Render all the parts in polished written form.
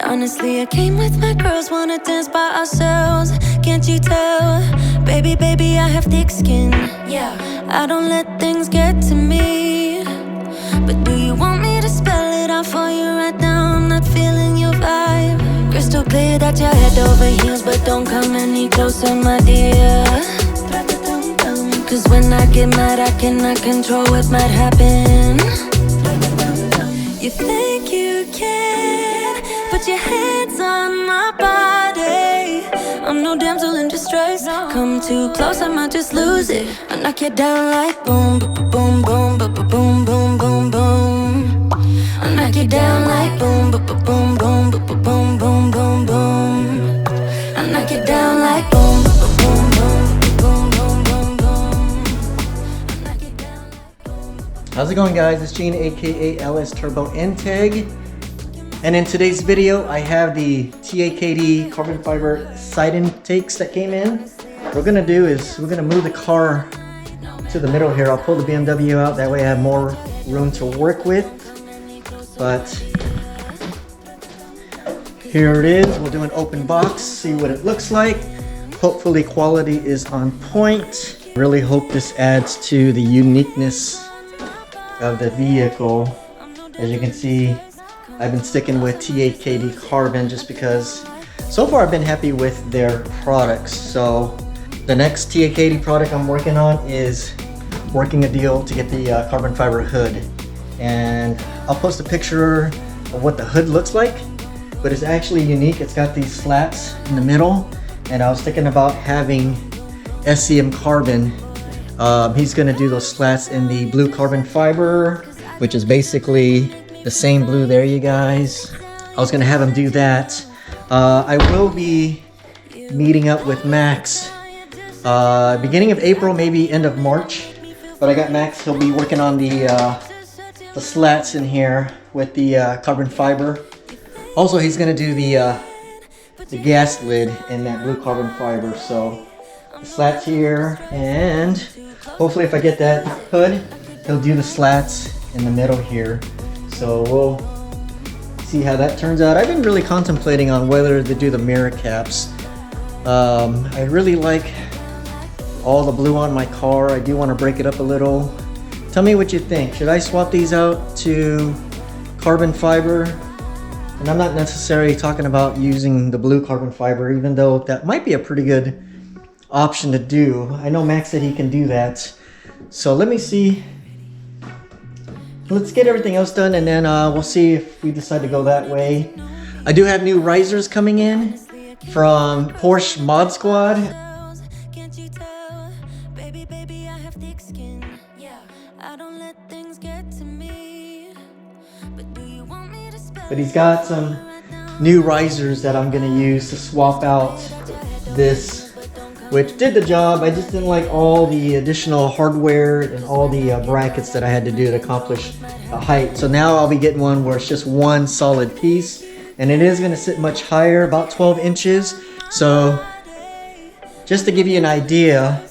Honestly, I came with my girls, wanna dance by ourselves. Can't you tell? Baby, baby, I have thick skin. Yeah, I don't let things get to me. But do you want me to spell it out for you right now? I'm not feeling your vibe. Crystal clear that you're head over heels, but don't come any closer, my dear. Cause when I get mad, I cannot control what might happen. You think you can put your hands on my body. I'm no damsel in distress. Come too close, I might just lose it. I knock you down like boom, boom, boom, boom, boom, boom, boom, boom. I knock you down like boom, boom, boom, boom, boom, boom, boom, boom, boom. I knock you down like boom, boom, boom, boom, boom, boom, boom. How's it going, guys? It's Gene, aka LS Turbo Integ. And in today's video, I have the TAKD carbon fiber side intakes that came in. What we're gonna do is we're gonna move the car to the middle here. I'll pull the BMW out, that way I have more room to work with. But here it is. We'll do an open box, see what it looks like. Hopefully quality is on point. Really hope this adds to the uniqueness of the vehicle. As you can see, I've been sticking with TAKD carbon just because so far I've been happy with their products. So the next TAKD product I'm working on is working a deal to get the carbon fiber hood. And I'll post a picture of what the hood looks like, but it's actually unique. It's got these slats in the middle, and I was thinking about having SCM carbon. He's gonna do those slats in the blue carbon fiber, which is basically the same blue there, you guys. I was gonna have him do that. I will be meeting up with Max beginning of April, maybe end of March. But I got Max, he'll be working on the slats in here with the carbon fiber. Also, he's gonna do the gas lid in that blue carbon fiber. So the slats here, and hopefully if I get that hood, he'll do the slats in the middle here. So we'll see how that turns out. I've been really contemplating on whether to do the mirror caps. I really like all the blue on my car. I do want to break it up a little. Tell me what you think. Should I swap these out to carbon fiber? And I'm not necessarily talking about using the blue carbon fiber, even though that might be a pretty good option to do. I know Max said he can do that. So let me see. Let's get everything else done, and then we'll see if we decide to go that way. I do have new risers coming in from Porsche Mod Squad. But he's got some new risers that I'm gonna use to swap out this, which did the job. I just didn't like all the additional hardware and all the brackets that I had to do to accomplish a height. So now I'll be getting one where it's just one solid piece, and it is gonna sit much higher, about 12 inches. So just to give you an idea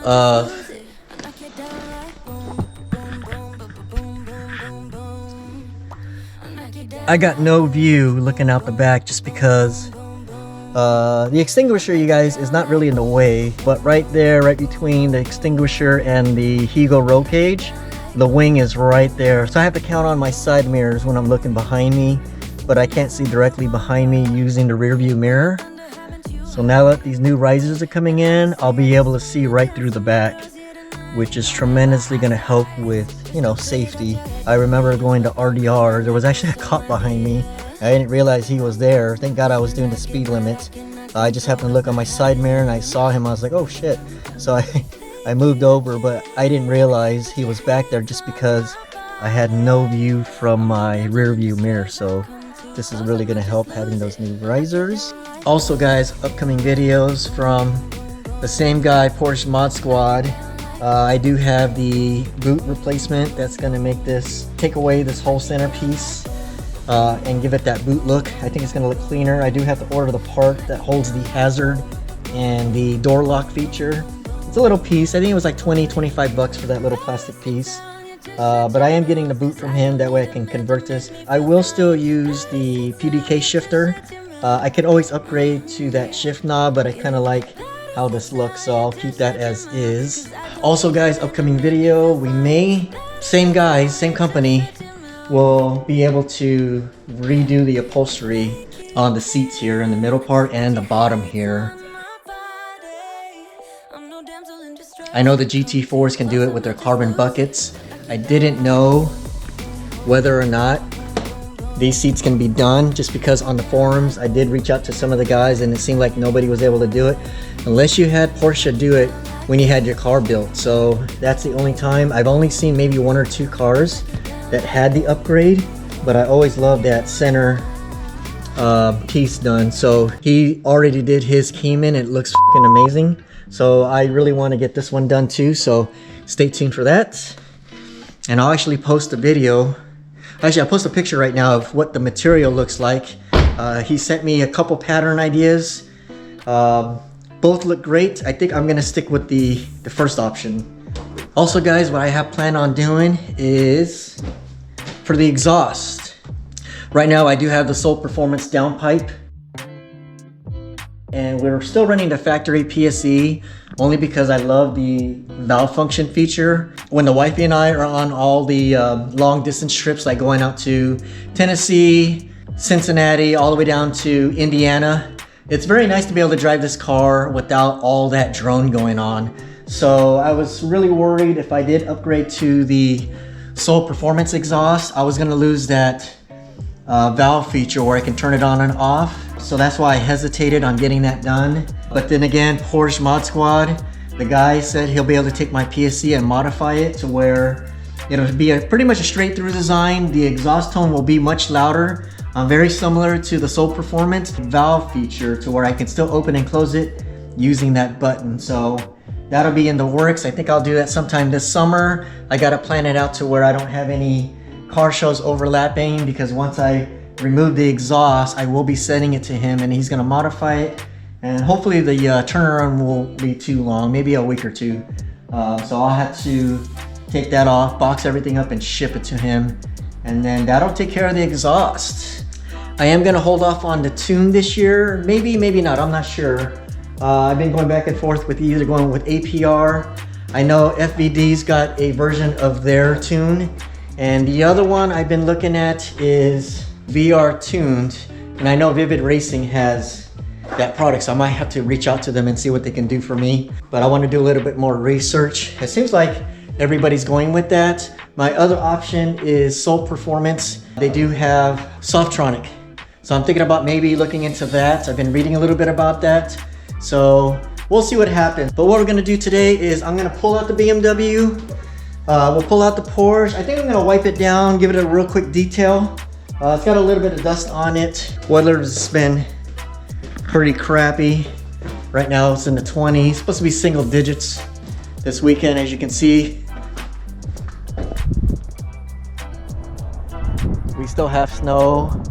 of I got no view looking out the back just because the extinguisher, you guys, is not really in the way, but right there, right between the extinguisher and the Higo roll cage, the wing is right there. So I have to count on my side mirrors when I'm looking behind me, but I can't see directly behind me using the rear view mirror. So now that these new risers are coming in, I'll be able to see right through the back, which is tremendously going to help with, you know, safety. I remember going to RDR, there was actually a cop behind me. I didn't realize he was there. Thank God I was doing the speed limit. I just happened to look on my side mirror and I saw him. I was like, oh shit. So I moved over, but I didn't realize he was back there just because I had no view from my rear view mirror. So this is really going to help having those new risers. Also, guys, upcoming videos from the same guy, Porsche Mod Squad. I do have the boot replacement that's going to make this, take away this whole centerpiece and give it that boot look. I think it's going to look cleaner. I do have to order the part that holds the hazard and the door lock feature. It's a little piece. I think it was like 20-25 bucks for that little plastic piece. but I am getting the boot from him. That way I can convert this. I will still use the PDK shifter. I could always upgrade to that shift knob, but I kind of like how this looks, so I'll keep that as is. Also guys, upcoming video, we may, same guys, same company, will be able to redo the upholstery on the seats here in the middle part and the bottom here. I know the GT4s can do it with their carbon buckets. I didn't know whether or not these seats can be done, just because on the forums I did reach out to some of the guys and it seemed like nobody was able to do it unless you had Porsche do it when you had your car built. So that's the only time. I've only seen maybe 1 or 2 cars that had the upgrade, but I always loved that center piece done. So he already did his Cayman. It looks fucking amazing. So I really want to get this one done too, so stay tuned for that. And I'll actually post a video. Actually, I'll post a picture right now of what the material looks like. He sent me a couple pattern ideas. Both look great. I think I'm gonna stick with the first option. Also guys, what I have planned on doing is for the exhaust. Right now I do have the Soul Performance downpipe, and we're still running the factory PSE only because I love the valve function feature. When the wifey and I are on all the long distance trips, like going out to Tennessee, Cincinnati, all the way down to Indiana, it's very nice to be able to drive this car without all that drone going on. So I was really worried if I did upgrade to the Soul Performance exhaust, I was gonna lose that valve feature where I can turn it on and off. So that's why I hesitated on getting that done. But then again, Porsche Mod Squad, the guy said he'll be able to take my PSC and modify it to where it'll be pretty much a straight through design. The exhaust tone will be much louder, very similar to the Soul Performance valve feature, to where I can still open and close it using that button. So that'll be in the works. I think I'll do that sometime this summer. I gotta plan it out to where I don't have any car shows overlapping, because once I remove the exhaust, I will be sending it to him and he's gonna modify it. And hopefully the turnaround won't be too long, maybe a week or 2. So I'll have to take that off, box everything up and ship it to him. And then that'll take care of the exhaust. I am gonna hold off on the tune this year. Maybe, maybe not, I'm not sure. I've been going back and forth with either going with APR. I know FVD's got a version of their tune. And the other one I've been looking at is VR tuned. And I know Vivid Racing has that product, so I might have to reach out to them and see what they can do for me. But I want to do a little bit more research. It seems like everybody's going with that. My other option is Soul Performance. They do have Softronic. So I'm thinking about maybe looking into that. I've been reading a little bit about that. So we'll see what happens. But what we're gonna do today is I'm gonna pull out the BMW. We'll pull out the Porsche. I think I'm gonna wipe it down, give it a real quick detail. It's got a little bit of dust on it. Weather's been pretty crappy. Right now it's in the 20s. It's supposed to be single digits this weekend, as you can see. We still have snow.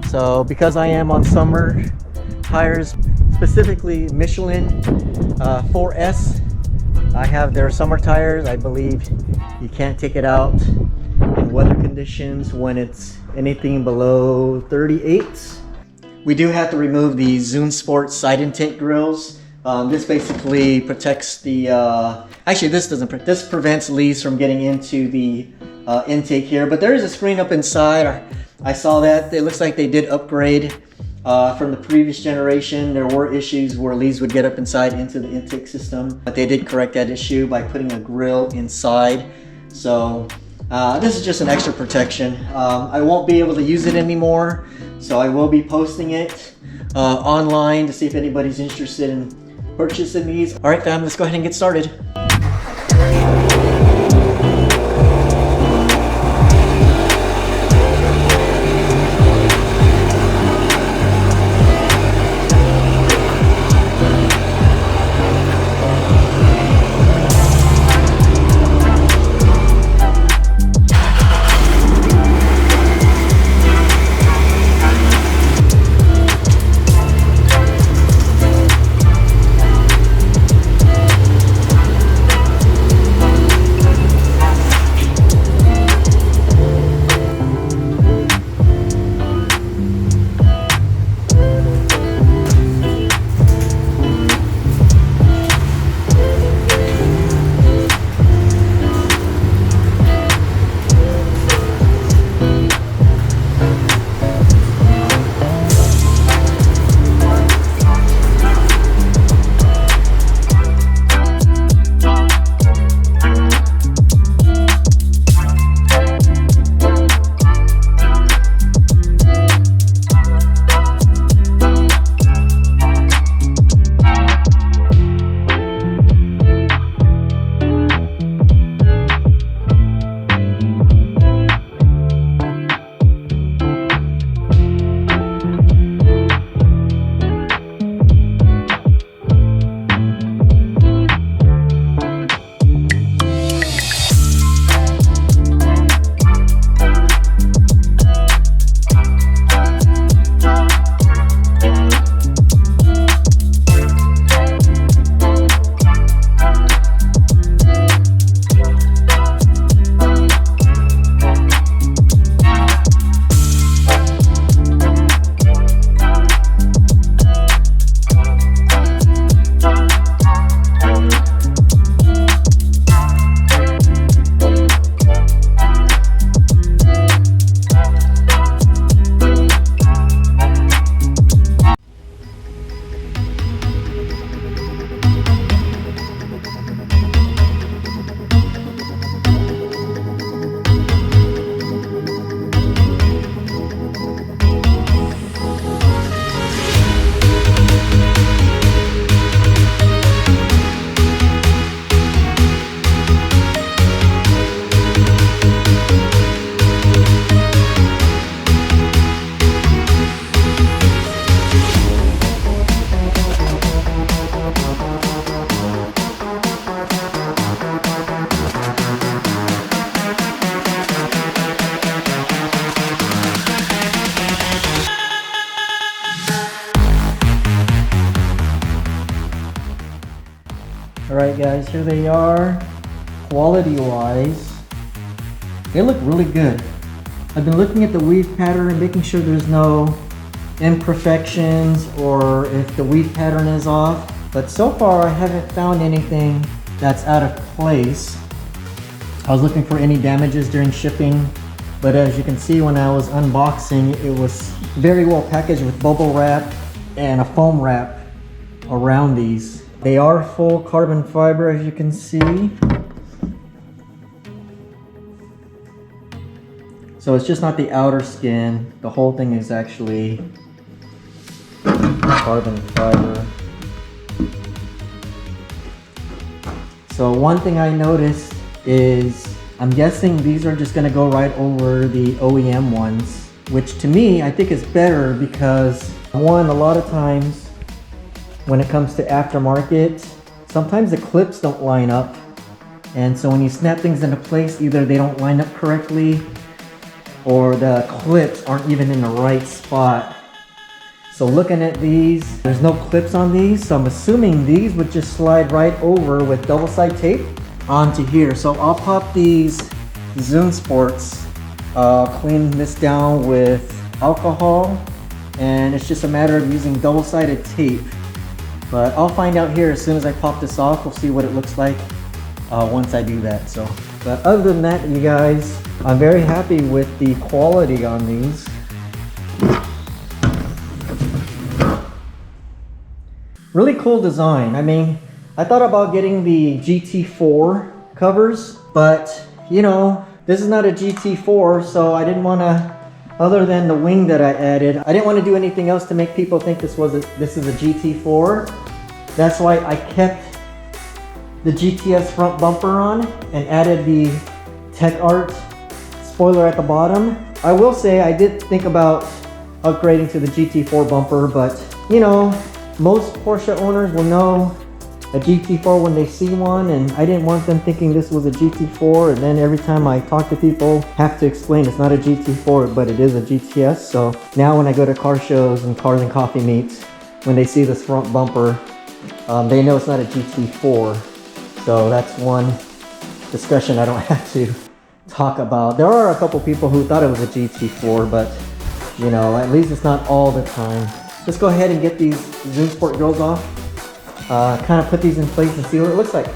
So because I am on summer tires, specifically Michelin 4S, I have their summer tires. I believe you can't take it out in weather conditions when it's anything below 38. We do have to remove the Zunsport side intake grills. This basically protects the, actually this doesn't, this prevents leaves from getting into the intake here, but there is a screen up inside. I saw that. It looks like they did upgrade from the previous generation. There were issues where leaves would get up inside into the intake system, but they did correct that issue by putting a grill inside. So this is just an extra protection. I won't be able to use it anymore, so I will be posting it online to see if anybody's interested in purchasing these. All right, fam, let's go ahead and get started. Alright guys, here they are. Quality wise, they look really good. I've been looking at the weave pattern and making sure there's no imperfections or if the weave pattern is off. But so far I haven't found anything that's out of place. I was looking for any damages during shipping, but as you can see when I was unboxing, it was very well packaged with bubble wrap and a foam wrap around these. They are full carbon fiber, as you can see. So it's just not the outer skin. The whole thing is actually carbon fiber. So one thing I noticed is, I'm guessing these are just gonna go right over the OEM ones, which to me, I think is better because one, a lot of times when it comes to aftermarket, sometimes the clips don't line up. And so when you snap things into place, either they don't line up correctly or the clips aren't even in the right spot. So looking at these, there's no clips on these, so I'm assuming these would just slide right over with double side tape onto here. So I'll pop these Zunsports, clean this down with alcohol, and it's just a matter of using double-sided tape. But I'll find out here as soon as I pop this off. We'll see what it looks like once I do that. So, but other than that, you guys, I'm very happy with the quality on these. Really cool design. I mean, I thought about getting the GT4 covers, but you know, this is not a GT4, so I didn't want to, other than the wing that I added, I didn't want to do anything else to make people think this is a GT4. That's why I kept the GTS front bumper on and added the Tech Art spoiler at the bottom. I will say I did think about upgrading to the GT4 bumper, but you know, most Porsche owners will know a GT4 when they see one, and I didn't want them thinking this was a GT4, and then every time I talk to people, have to explain it's not a GT4, but it is a GTS. So now when I go to car shows and Cars and Coffee meets, when they see this front bumper, they know it's not a GT4. So that's one discussion I don't have to talk about. There are a couple people who thought it was a GT4, but you know, at least it's not all the time. Let's go ahead and get these Zunsport Grills off. Kind of put these in place and see what it looks like.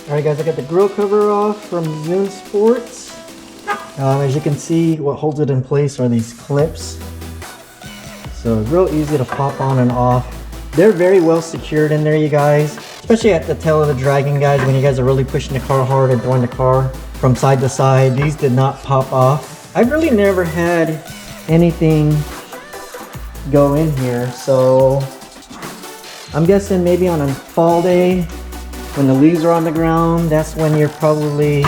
Alright guys, I got the grill cover off from Zunsport. As you can see, what holds it in place are these clips. So it's real easy to pop on and off. They're very well secured in there, you guys. Especially at the tail of the dragon, guys, when you guys are really pushing the car hard and throwing the car from side to side. These did not pop off. I've really never had anything go in here, so I'm guessing maybe on a fall day, when the leaves are on the ground, that's when you're probably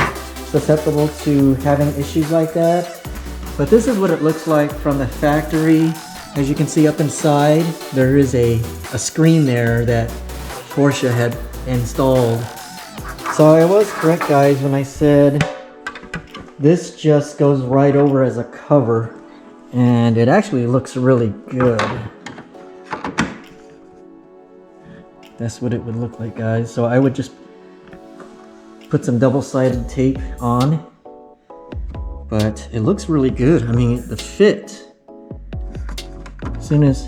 susceptible to having issues like that. But this is what it looks like from the factory. As you can see up inside, there is a screen there that Porsche had installed. So I was correct, guys, when I said this just goes right over as a cover, and it actually looks really good. That's what it would look like, guys. So I would just put some double-sided tape on, but it looks really good. I mean, the fit, as soon as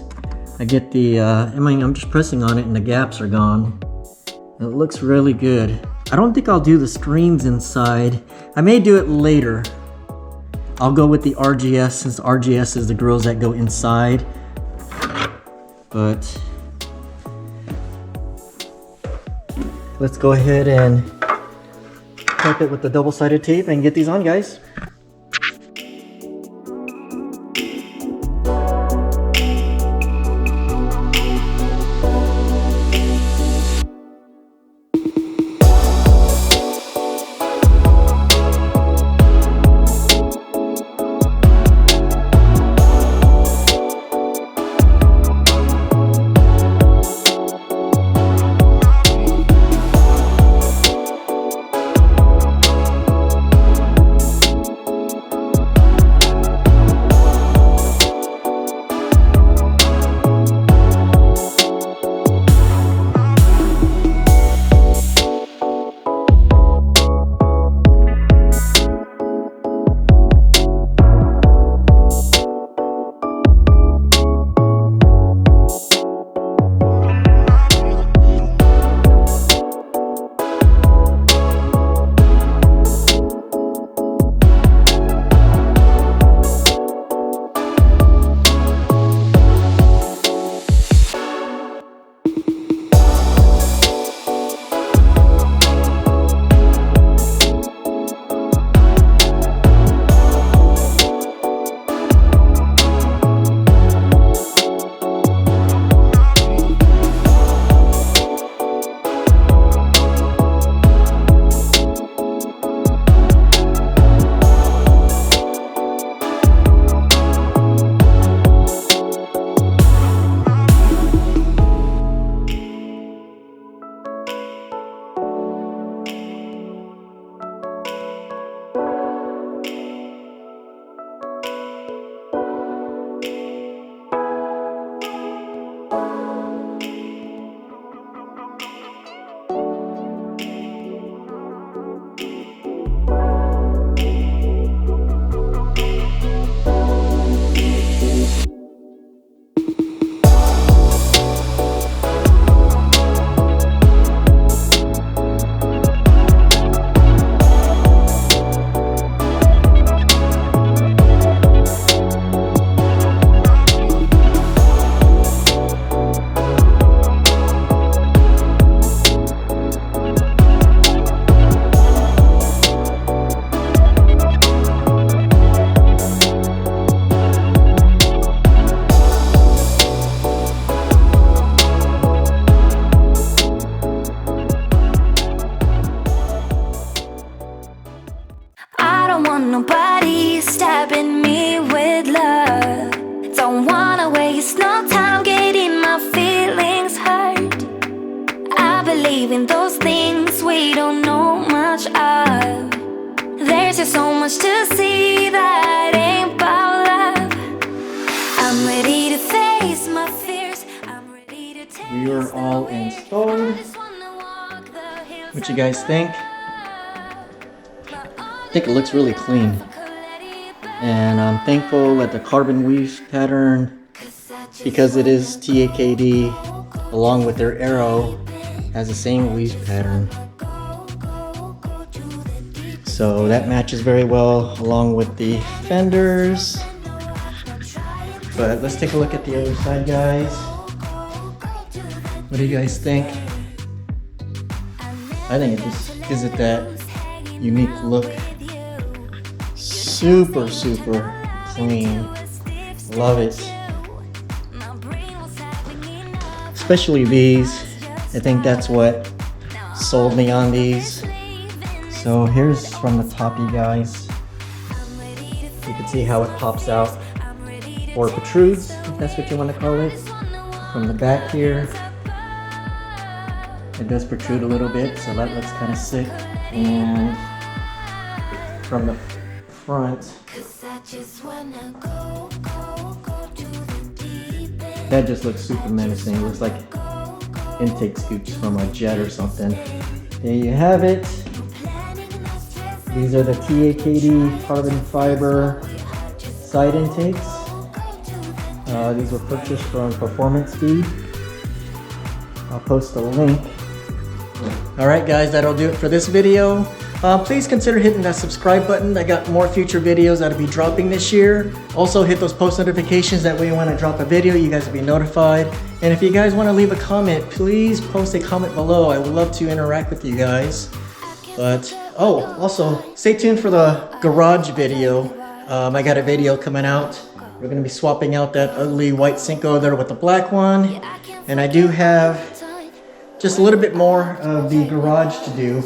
I get the, I'm just pressing on it and the gaps are gone. It looks really good. I don't think I'll do the screens inside. I may do it later. I'll go with the RGS since RGS is the grills that go inside. But let's go ahead and tape it with the double-sided tape and get these on, guys. believing those things we don't know much of. There's just so much to see that ain't about love. I'm ready to face my fears. I'm ready to take. We are all installed. What you guys think? I think it looks really clean. And I'm thankful that the carbon weave pattern, because it is TAKD, along with their arrow, has the same weave pattern. So that matches very well along with the fenders. But let's take a look at the other side, guys. What do you guys think? I think it just gives it that unique look. Super, super clean. Love it. Especially these. I think that's what sold me on these. So here's from the top, you guys. You can see how it pops out or protrudes, if that's what you want to call it. From the back here, it does protrude a little bit, so that looks kind of sick. And from the front, that just looks super menacing. It looks like intake scoops from a jet or something. There you have it. These are the TAKD carbon fiber side intakes. These were purchased from Performance Feed. I'll post a link. Alright guys, that'll do it for this video. Please consider hitting that subscribe button. I got more future videos that'll be dropping this year. Also hit those post notifications, that way when I drop a video you guys will be notified. And if you guys want to leave a comment, please post a comment below. I would love to interact with you guys. But also stay tuned for the garage video. I got a video coming out. We're going to be swapping out that ugly white Cinco there with the black one. And I do have just a little bit more of the garage to do.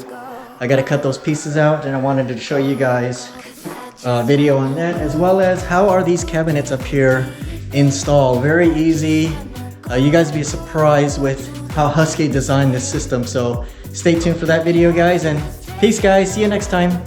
I got to cut those pieces out, and I wanted to show you guys a video on that, as well as how are these cabinets up here installed. Very easy. You guys will be surprised with how Husky designed this system. So stay tuned for that video guys, and peace guys. See you next time.